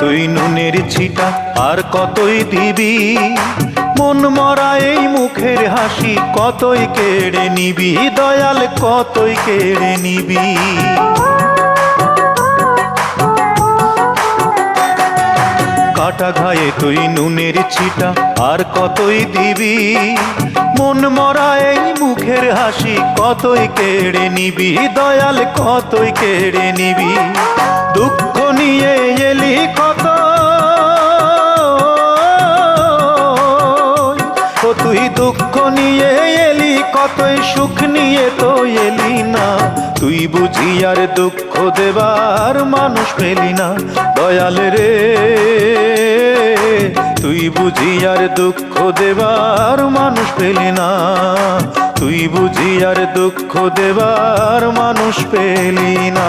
তুই নুনের ছিটা আর কতই দিবি, মন মরা এই মুখের হাসি কতই কেড়ে নিবি, দয়াল কতই কেড়ে নিবি। কাটা ঘায়ে তুই নুনের ছিটা আর কতই দিবি, মন মরা এই মুখের হাসি কতই কেড়ে নিবি, দয়াল কতই কেড়ে নিবি। দুঃখ নিয়ে এলি কত, ও তুই দুঃখ নিয়ে এলি কতই, সুখ নিয়ে তো এলি না। তুই বুঝি আর দুঃখ দেবার মানুষ পেলি না, দয়াল রে তুই বুঝি আর দুঃখ দেবার মানুষ পেলি না, তুই বুঝি আর দুঃখ দেবার মানুষ পেলি না।